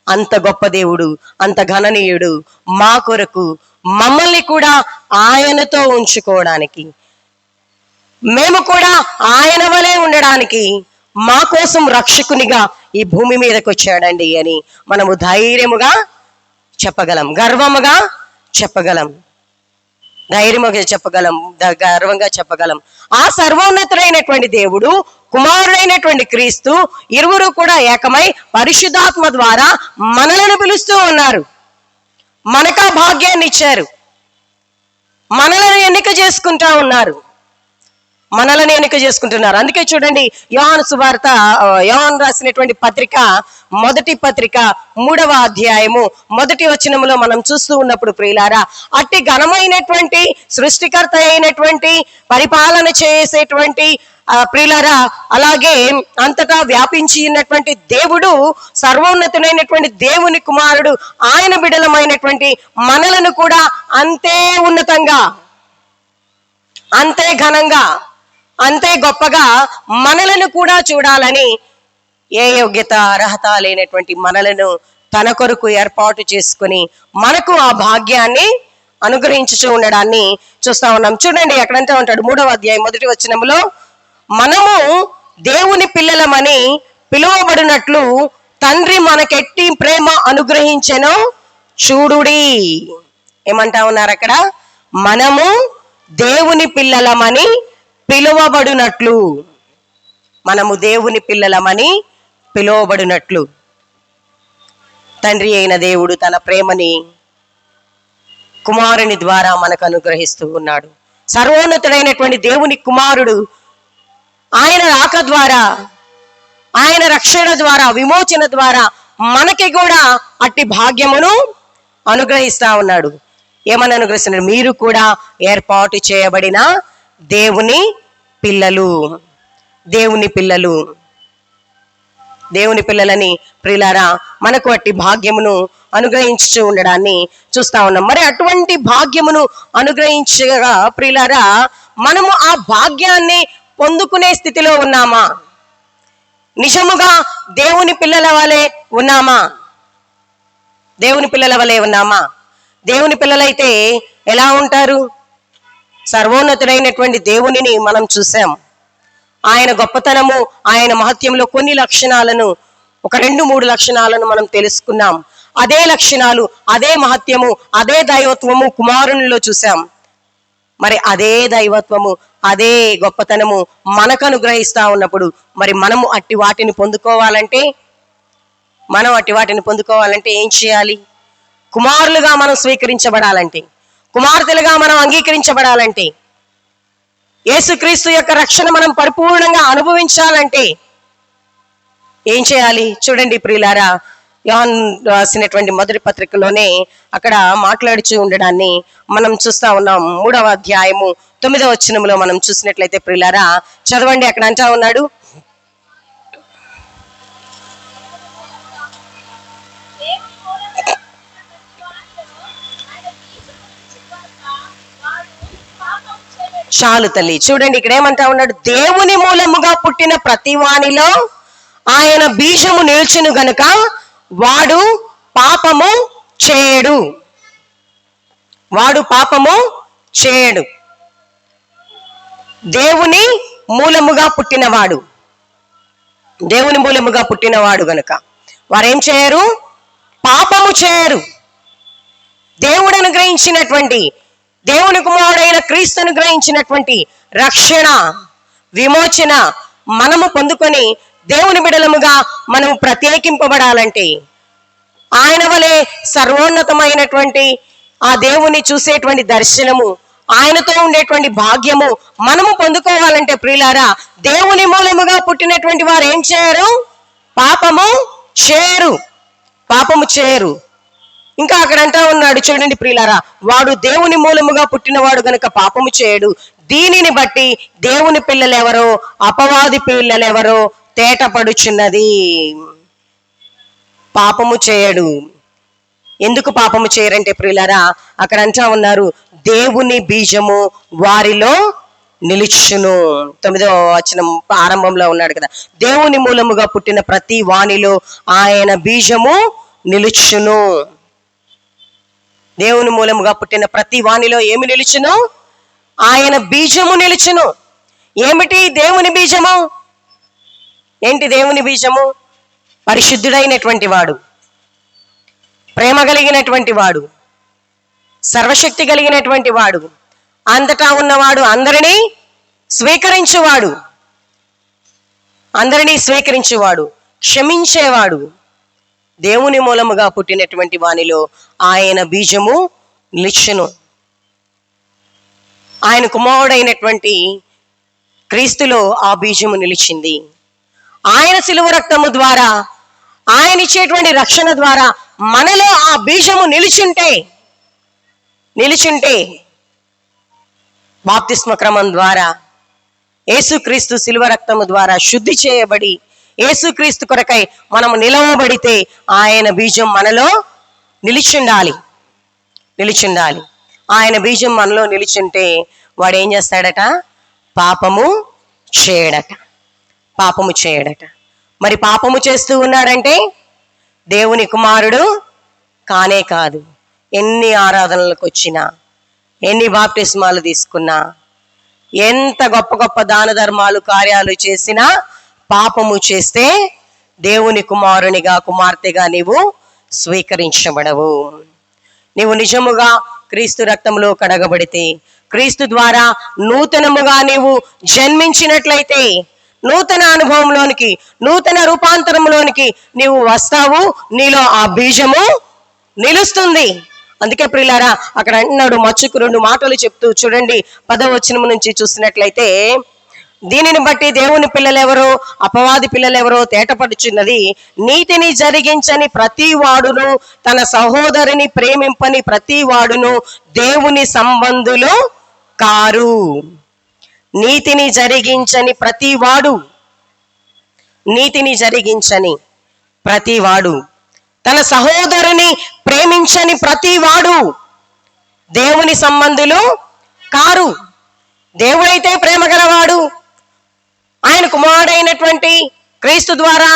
అంత గొప్ప దేవుడు, అంత ఘననీయుడు మా కొరకు మమ్మల్ని కూడా ఆయనతో ఉంచుకోవడానికి, మేము కూడా ఆయన వలె ఉండడానికి మా కోసం రక్షకునిగా ఈ భూమి మీదకి వచ్చాడండి అని మనము ధైర్యముగా చెప్పగలం, గర్వంగా చెప్పగలం. ఆ సర్వోన్నతుడైనటువంటి దేవుడు, కుమారుడైనటువంటి క్రీస్తు ఇరువురు కూడా ఏకమై పరిశుద్ధాత్మ ద్వారా మనలను పిలుస్తూ ఉన్నారు. మనకు ఆ భాగ్యాన్ని ఇచ్చారు. మనలను ఎన్నిక చేసుకుంటున్నారు. అందుకే చూడండి, యోహాను రాసినటువంటి పత్రిక, మొదటి పత్రిక 3వ అధ్యాయము 1వ వచనములో మనం చూస్తూ ఉన్నప్పుడు ప్రియులారా, అట్టి ఘనమైనటువంటి సృష్టికర్త అయినటువంటి, పరిపాలన చేసేటువంటి ప్రియులారా, అలాగే అంతటా వ్యాపించి ఉన్నటువంటి దేవుడు, సర్వోన్నతుడైనటువంటి దేవుని కుమారుడు, ఆయన బిడలమైనటువంటి మనలను కూడా అంతే ఉన్నతంగా, అంతే ఘనంగా, అంతే గొప్పగా మనలను కూడా చూడాలని, ఏ యోగ్యత అర్హత లేనటువంటి మనలను తన కొరకు ఏర్పాటు చేసుకుని మనకు ఆ భాగ్యాన్ని అనుగ్రహించుచూ ఉండడాన్ని చూస్తా ఉన్నాం. చూడండి, ఎక్కడంతా ఉంటాడు 3వ అధ్యాయం 1వ వచనంలో, మనము దేవుని పిల్లలమని పిలువబడినట్లు తండ్రి మనకెట్టి ప్రేమ అనుగ్రహించెను చూడుడి. ఏమంటా ఉన్నారు అక్కడ? మనము దేవుని పిల్లలమని పిలువబడినట్లు, మనము దేవుని పిల్లలమని పిలువబడినట్లు తండ్రి అయిన దేవుడు తన ప్రేమని కుమారుని ద్వారా మనకు అనుగ్రహిస్తూ ఉన్నాడు. సర్వోన్నతుడైనటువంటి దేవుని కుమారుడు ఆయన రాక ద్వారా, ఆయన రక్షణ ద్వారా, విమోచన ద్వారా మనకి కూడా అట్టి భాగ్యమును అనుగ్రహిస్తా ఉన్నాడు. ఏమని అనుగ్రహిస్తున్నాడు? మీరు కూడా ఏర్పాటు చేయబడిన దేవుని పిల్లలు. దేవుని పిల్లలు, దేవుని పిల్లలని ప్రియులారా మనకు అట్టి భాగ్యమును అనుగ్రహించుతూ ఉండడాన్ని చూస్తా ఉన్నాం. మరి అటువంటి భాగ్యమును అనుగ్రహించగా ప్రియులారా, మనము ఆ భాగ్యాన్ని పొందుకునే స్థితిలో ఉన్నామా? నిజముగా దేవుని పిల్లల వలె ఉన్నామా? దేవుని పిల్లల వలె ఉన్నామా? దేవుని పిల్లలైతే ఎలా ఉంటారు? సర్వోన్నతుడైనటువంటి దేవునిని మనం చూసాం. ఆయన గొప్పతనము, ఆయన మహత్యంలో కొన్ని లక్షణాలను, ఒక 2-3 లక్షణాలను మనం తెలుసుకున్నాం. అదే లక్షణాలు, అదే మహత్యము, అదే దైవత్వము కుమారునిలో చూసాం. మరి అదే దైవత్వము, అదే గొప్పతనము మనకు అనుగ్రహిస్తా ఉన్నప్పుడు, మరి మనము అట్టి వాటిని పొందుకోవాలంటే, ఏం చేయాలి? కుమారులుగా మనం స్వీకరించబడాలంటే, కుమార్తెలుగా మనం అంగీకరించబడాలంటే, యేసుక్రీస్తు యొక్క రక్షణ మనం పరిపూర్ణంగా అనుభవించాలంటే ఏం చేయాలి? చూడండి ప్రియులారా, యోహాను రాసినటువంటి మొదటి పత్రికలోనే అక్కడ మాట్లాడుచూ ఉండడాన్ని మనం చూస్తా ఉన్నాం. 3వ అధ్యాయము 9వ వచనంలో మనం చూసినట్లయితే ప్రియులారా, చదవండి. అక్కడ అంటా ఉన్నాడు, చాలు తల్లి. చూడండి, ఇక్కడ ఏమంటా ఉన్నాడు? దేవుని మూలముగా పుట్టిన ప్రతి వానిలో ఆయన బీజము నిల్చును గనుక వాడు పాపము చేయడు. దేవుని మూలముగా పుట్టినవాడు గనుక వారేం చేయరు? పాపము చేయరు. దేవుడు అనుగ్రహించినటువంటి, దేవుని కుమారుడైన క్రీస్తు అనుగ్రహించినటువంటి రక్షణ, విమోచన మనము పొందుకొని దేవుని బిడలముగా మనము ప్రత్యేకింపబడాలంటే, ఆయన వలె సర్వోన్నతమైనటువంటి ఆ దేవుని చూసేటువంటి దర్శనము, ఆయనతో ఉండేటువంటి భాగ్యము మనము పొందుకోవాలంటే ప్రియులారా, దేవుని మూలముగా పుట్టినటువంటి వారు ఏం చేయరు? పాపము చేయరు. ఇంకా అక్కడ అంటా ఉన్నాడు, చూడండి ప్రియులారా, వాడు దేవుని మూలముగా పుట్టినవాడు గనుక పాపము చేయడు. దీనిని బట్టి దేవుని పిల్లలెవరో అపవాది పిల్లలెవరో తేటపడుచున్నది. పాపము చేయడు. ఎందుకు పాపము చేయరంటే ప్రియులారా, అక్కడ అంటా ఉన్నారు, దేవుని బీజము వారిలో నిలుచును. 9వ వచనం ఆరంభంలో ఉన్నాడు కదా, దేవుని మూలముగా పుట్టిన ప్రతి వానిలో ఆయన బీజము నిలుచును. దేవుని మూలముగా పుట్టిన ప్రతి వానిలో ఏమి నిలుచును? ఆయన బీజము నిలుచును. ఏమిటి దేవుని బీజము? ఏంటి దేవుని బీజము? పరిశుద్ధుడైనటువంటి వాడు, ప్రేమ కలిగినటువంటి వాడు, సర్వశక్తి కలిగినటువంటి వాడు, అంతటా ఉన్నవాడు, అందరినీ స్వీకరించేవాడు, క్షమించేవాడు. దేవుని మూలముగా పుట్టినటువంటి వానిలో ఆయన బీజము నిలుచును. ఆయన కుమారుడైనటువంటి క్రీస్తులో ఆ బీజము నిలిచింది. ఆయన శిలువ రక్తము ద్వారా, ఆయన ఇచ్చేటువంటి రక్షణ ద్వారా మనలో ఆ బీజము నిలిచుంటే బాప్తిస్మ క్రమం ద్వారా యేసుక్రీస్తు శిలువ రక్తము ద్వారా శుద్ధి చేయబడి యేసుక్రీస్తు కొరకై మనము నిలవబడితే ఆయన బీజం మనలో నిలిచిండాలి. ఆయన బీజం మనలో నిలిచుంటే వాడు ఏం చేస్తాడట? పాపము చేయడట. మరి పాపము చేస్తూ ఉన్నాడంటే దేవుని కుమారుడు కానే కాదు. ఎన్ని ఆరాధనలకు వచ్చినా, ఎన్ని బాప్టిస్మాలు తీసుకున్నా, ఎంత గొప్ప గొప్ప దాన ధర్మాలు కార్యాలు చేసినా పాపము చేస్తే దేవుని కుమారునిగా కుమార్తెగా నీవు స్వీకరించబడవు. నీవు నిజముగా క్రీస్తు రక్తంలో కడగబడితే, క్రీస్తు ద్వారా నూతనముగా నీవు జన్మించినట్లయితే నూతన అనుభవంలోనికి, నూతన రూపాంతరంలోనికి నీవు వస్తావు. నీలో ఆ బీజము నిలుస్తుంది. అందుకే ప్రియులారా అక్కడ అన్నాడు, మచ్చుకు 2 మాటలు చెప్తూ చూడండి. 10వ వచనం నుంచి చూసినట్లయితే, దీనిని బట్టి దేవుని పిల్లలెవరో అపవాది పిల్లలెవరో తేటపడుచున్నది. నీతిని జరిగించని ప్రతి వాడును, తన సహోదరుని ప్రేమింపని ప్రతి వాడును దేవుని సంబంధులు కారు. నీతిని జరిగించని ప్రతివాడు, తన సహోదరుని ప్రేమించని ప్రతివాడు దేవుని సంబంధులు కారు. దేవుడైతే ప్రేమ గలవాడు. ఆయన కుమారుడైనటువంటి క్రీస్తు ద్వారా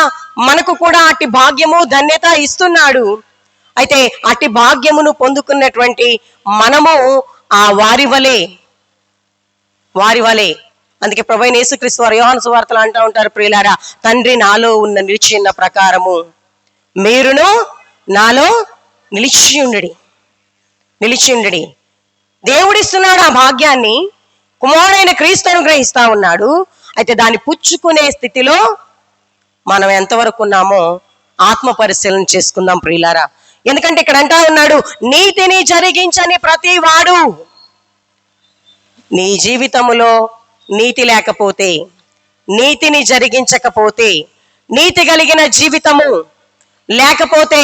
మనకు కూడా అట్టి భాగ్యము ధన్యత ఇస్తున్నాడు. అయితే అట్టి భాగ్యమును పొందుకున్నటువంటి మనము ఆ వారి వలె. అందుకే ప్రభువైన యేసుక్రీస్తు వారు యోహాను సువార్తలో అంటూ ఉంటారు, ప్రియులారా, తండ్రి నాలో ఉన్న నిలిచిన ప్రకారము మీరును నాలో నిలిచి ఉండడి. దేవుడిస్తున్నాడు ఆ భాగ్యాన్ని, కుమారుడైన క్రీస్తు అనుగ్రహిస్తా ఉన్నాడు. అయితే దాన్ని పుచ్చుకునే స్థితిలో మనం ఎంతవరకు ఉన్నామో ఆత్మ పరిశీలన చేసుకుందాం ప్రియులారా. ఎందుకంటే ఇక్కడ అంటా ఉన్నాడు, నీతిని జరిగించని ప్రతి వాడు. నీ జీవితములో నీతి లేకపోతే, నీతిని జరిగించకపోతే, నీతి కలిగిన జీవితము లేకపోతే,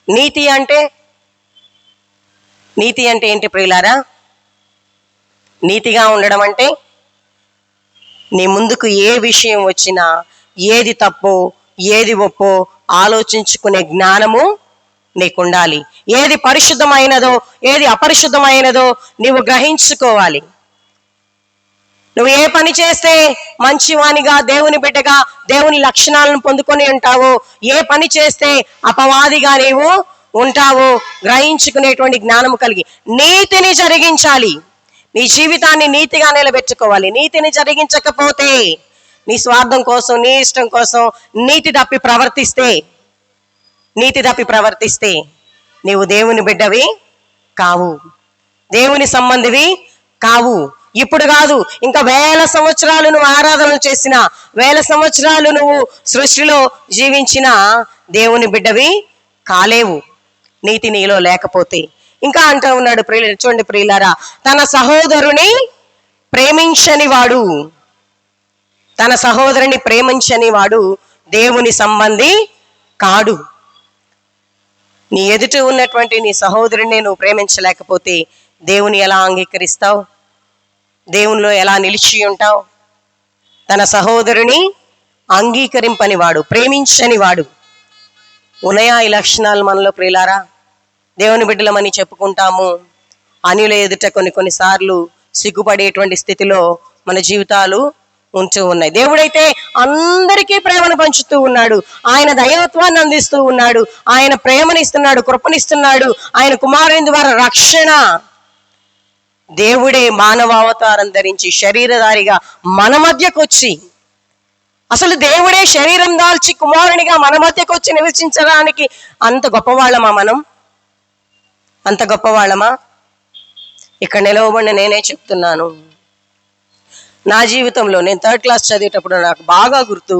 నీతి అంటే ఏంటి ప్రియులారా? నీతిగా ఉండడం అంటే నీ ముందుకు ఏ విషయం వచ్చినా ఏది తప్పో ఏది ఒప్పో ఆలోచించుకునే జ్ఞానము నీకుండాలి. ఏది పరిశుద్ధమైనదో ఏది అపరిశుద్ధమైనదో నీవు గ్రహించుకోవాలి. నువ్వు ఏ పని చేస్తే మంచివానిగా, దేవుని బిడ్డగా, దేవుని లక్షణాలను పొందుకొని ఉంటావో, ఏ పని చేస్తే అపవాదిగా నీవు ఉంటావో గ్రహించుకునేటువంటి జ్ఞానము కలిగి నీతిని జరిగించాలి. నీ జీవితాన్ని నీతిగా నిలబెట్టుకోవాలి. నీతిని జరిగించకపోతే, నీ స్వార్థం కోసం, నీ ఇష్టం కోసం నీతి తప్పి ప్రవర్తిస్తే నీవు దేవుని బిడ్డవి కావు, దేవుని సంబంధివి కావు. ఇప్పుడు కాదు, ఇంకా 1000 సంవత్సరాలు నువ్వు ఆరాధనలు చేసినా, 1000 సంవత్సరాలు నువ్వు సృష్టిలో జీవించిన దేవుని బిడ్డవి కాలేవు, నీతి నీలో లేకపోతే. ఇంకా అంటూ ఉన్నాడు చూడండి ప్రియులారా, తన సహోదరుని ప్రేమించని వాడు దేవుని సంబంధి కాడు. నీ ఎదుట ఉన్నటువంటి నీ సహోదరుని నువ్వు ప్రేమించలేకపోతే దేవుని ఎలా అంగీకరిస్తావు? దేవునిలో ఎలా నిలిచి ఉంటావు? తన సహోదరుని అంగీకరింపని వాడు, ప్రేమించని వాడు. ఉన్నాయా ఈ లక్షణాలు మనలో ప్రియులారా? దేవుని బిడ్డలమని చెప్పుకుంటాము, అన్యుల ఎదుట కొన్నిసార్లు సిగ్గుపడేటువంటి స్థితిలో మన జీవితాలు ఉంటూ ఉన్నాయి. దేవుడైతే అందరికీ ప్రేమను పంచుతూ ఉన్నాడు, ఆయన దైవత్వాన్ని అందిస్తూ ఉన్నాడు, ఆయన ప్రేమనిస్తున్నాడు, కృపనిస్తున్నాడు, ఆయన కుమారుని ద్వారా రక్షణ. దేవుడే మానవావతారం ధరించి శరీరధారిగా మన మధ్యకు వచ్చి, అసలు దేవుడే శరీరం దాల్చి కుమారునిగా మన మధ్యకు వచ్చి నివసించడానికి అంత గొప్పవాళ్ళమా మనం? అంత గొప్పవాళ్ళమా? ఇక్కడ నిలవబడిన నేనే చెప్తున్నాను, నా జీవితంలో నేను 3rd క్లాస్ చదివేటప్పుడు నాకు బాగా గుర్తు.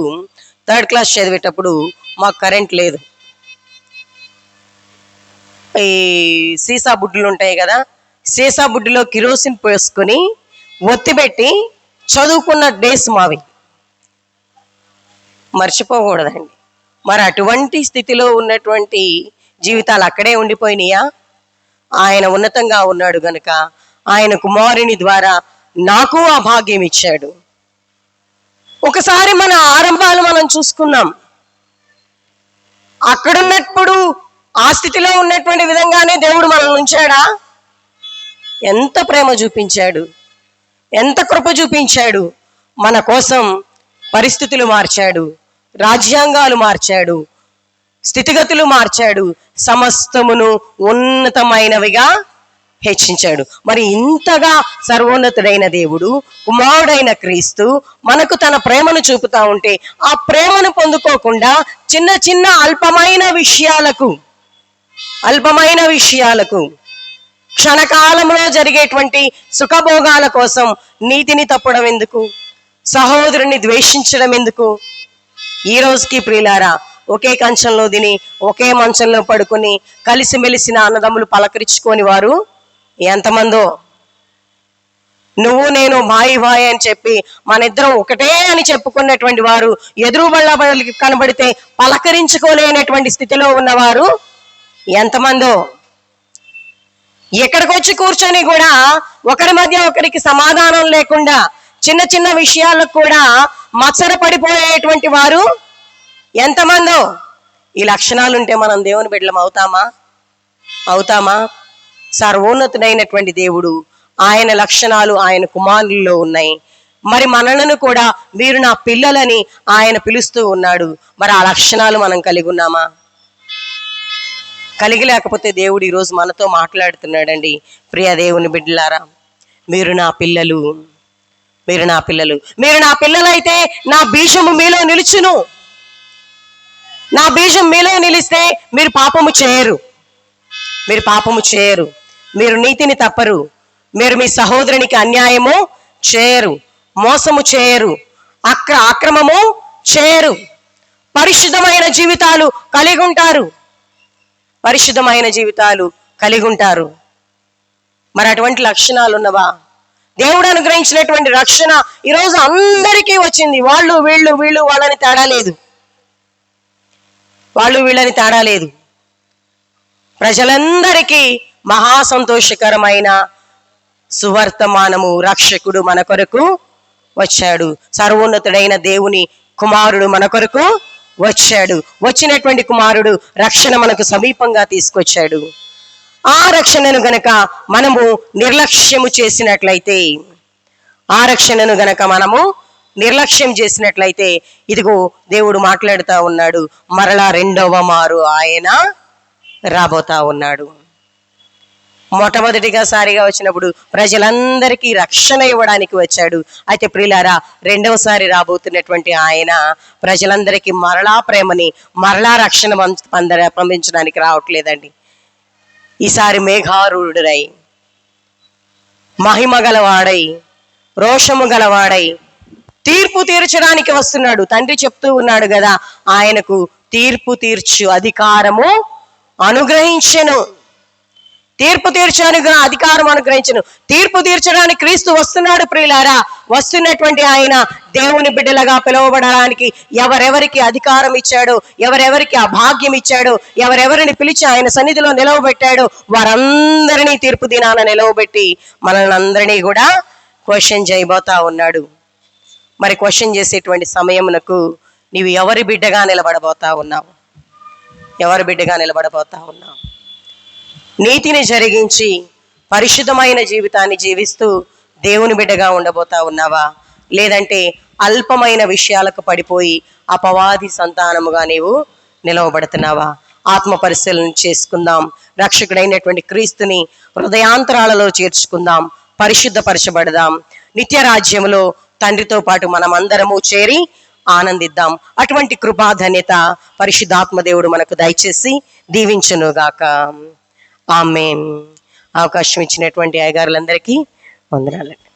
3rd క్లాస్ చదివేటప్పుడు మాకు కరెంట్ లేదు. ఈ సీసా బుడ్డులు ఉంటాయి కదా, సీసా బుడ్డిలో కిరోసిన్ పోసుకొని ఒత్తిపెట్టి చదువుకున్న డేస్ మావి, మర్చిపోకూడదండి. మరి అటువంటి స్థితిలో ఉన్నటువంటి జీవితాలు అక్కడే ఉండిపోయినాయా? ఆయన ఉన్నతంగా ఉన్నాడు గనుక ఆయన కుమారుని ద్వారా నాకు ఆ భాగ్యం ఇచ్చాడు. ఒకసారి మన ఆరంభాలు మనం చూసుకున్నాం. అక్కడున్నప్పుడు ఆ స్థితిలో ఉన్నటువంటి విధంగానే దేవుడు మనల్ని ఉంచాడా? ఎంత ప్రేమ చూపించాడు, ఎంత కృప చూపించాడు. మన కోసం పరిస్థితులు మార్చాడు, రాజ్యాంగాలు మార్చాడు, స్థితిగతులు మార్చాడు, సమస్తమును ఉన్నతమైనవిగా హెచ్చించాడు. మరి ఇంతగా సర్వోన్నతుడైన దేవుడు, కుమారుడైన క్రీస్తు మనకు తన ప్రేమను చూపుతా ఉంటే, ఆ ప్రేమను పొందుకోకుండా చిన్న చిన్న అల్పమైన విషయాలకు క్షణకాలంలో జరిగేటువంటి సుఖభోగాల కోసం నీతిని తప్పడం ఎందుకు? సహోదరుని ద్వేషించడం ఎందుకు? ఈ రోజుకి ప్రియులారా, ఒకే కంచంలో తిని ఒకే మంచంలో పడుకొని కలిసిమెలిసిన అన్నదమ్ములు పలకరించుకొని వారు ఎంతమందో. నువ్వు నేను బాయి అని చెప్పి మన ఇద్దరం ఒకటే అని చెప్పుకున్నటువంటి వారు ఎదురు బళ్ళకి కనబడితే పలకరించుకోలేనటువంటి స్థితిలో ఉన్నవారు ఎంతమందో. ఎక్కడికి వచ్చి కూర్చొని కూడా ఒకరి మధ్య ఒకరికి సమాధానం లేకుండా చిన్న చిన్న విషయాలకు కూడా మత్సర పడిపోయేటువంటి వారు ఎంతమందో. ఈ లక్షణాలు ఉంటే మనం దేవుని బిడ్డలం అవుతామా? సర్వోన్నతుడైనటువంటి దేవుడు, ఆయన లక్షణాలు ఆయన కుమారుల్లో ఉన్నాయి. మరి మనలను కూడా మీరు నా పిల్లలని ఆయన పిలుస్తూ ఉన్నాడు. మరి ఆ లక్షణాలు మనం కలిగి ఉన్నామా? కలిగి లేకపోతే దేవుడు ఈరోజు మనతో మాట్లాడుతున్నాడండి. ప్రియ దేవుని బిడ్డలారా, మీరు నా పిల్లలైతే నా బీజము మీలో నిలుచును. నా బీజం మీలో నిలిస్తే మీరు పాపము చేయరు, మీరు నీతిని తప్పరు, మీరు మీ సహోదరునికి అన్యాయము చేయరు, మోసము చేయరు, అక్రమము చేయరు, పరిశుద్ధమైన జీవితాలు కలిగి ఉంటారు. మరి అటువంటి లక్షణాలు ఉన్నవా? దేవుడు అనుగ్రహించినటువంటి రక్షణ ఈరోజు అందరికీ వచ్చింది. వాళ్ళు వాళ్ళని తేడా లేదు. ప్రజలందరికీ మహా సంతోషకరమైన సువర్తమానము, రక్షకుడు మన కొరకు వచ్చాడు. సర్వోన్నతుడైన దేవుని కుమారుడు మన కొరకు వచ్చాడు. వచ్చినటువంటి కుమారుడు రక్షణ మనకు సమీపంగా తీసుకొచ్చాడు. ఆ రక్షణను గనక మనము నిర్లక్ష్యం చేసినట్లయితే ఇదిగో దేవుడు మాట్లాడుతూ ఉన్నాడు, మరలా రెండవ మారు ఆయన రాబోతా ఉన్నాడు. మొట్టమొదటిసారిగా వచ్చినప్పుడు ప్రజలందరికీ రక్షణ ఇవ్వడానికి వచ్చాడు. అయితే ప్రియులారా, రెండవసారి రాబోతున్నటువంటి ఆయన ప్రజలందరికీ మరలా ప్రేమని, మరలా రక్షణ పంపించడానికి రావట్లేదండి. ఈసారి మేఘారూఢుడై, మహిమ గలవాడై, రోషము గలవాడై తీర్పు తీర్చడానికి వస్తున్నాడు. తండ్రి చెప్తూ ఉన్నాడు కదా, ఆయనకు తీర్పు తీర్చు అధికారము అనుగ్రహించెను. తీర్పు తీర్చడానికి క్రీస్తు వస్తున్నాడు. ప్రియులారా, వస్తున్నటువంటి ఆయన దేవుని బిడ్డలుగా పిలువబడడానికి ఎవరెవరికి అధికారం ఇచ్చాడో, ఎవరెవరికి ఆ భాగ్యం ఇచ్చాడో, ఎవరెవరిని పిలిచి ఆయన సన్నిధిలో నిలవబెట్టాడో వారందరినీ తీర్పు దినాన నిలవబెట్టి మనల్ని అందరినీ కూడా క్వశ్చన్ చేయబోతా ఉన్నాడు. మరి క్వశ్చన్ చేసేటువంటి సమయమునకు నీవు ఎవరి బిడ్డగా నిలబడబోతా ఉన్నావు? నీతిని జరిగించి పరిశుద్ధమైన జీవితాన్ని జీవిస్తూ దేవుని బిడ్డగా ఉండబోతా ఉన్నావా? లేదంటే అల్పమైన విషయాలకు పడిపోయి అపవాది సంతానముగా నీవు నిలవబడుతున్నావా? ఆత్మ పరిశీలన చేసుకుందాం. రక్షకుడైనటువంటి క్రీస్తుని హృదయాంతరాలలో చేర్చుకుందాం, పరిశుద్ధపరచబడదాం. నిత్య రాజ్యములో తండ్రితో పాటు మనమందరము చేరి ఆనందిద్దాం. అటువంటి కృపాధన్యత పరిశుద్ధాత్మ దేవుడు మనకు దయచేసి దీవించునుగాక. ఆమేన్. అవకాశం ఇచ్చినటువంటి అయ్యగారులందరికీ వందనాలండి.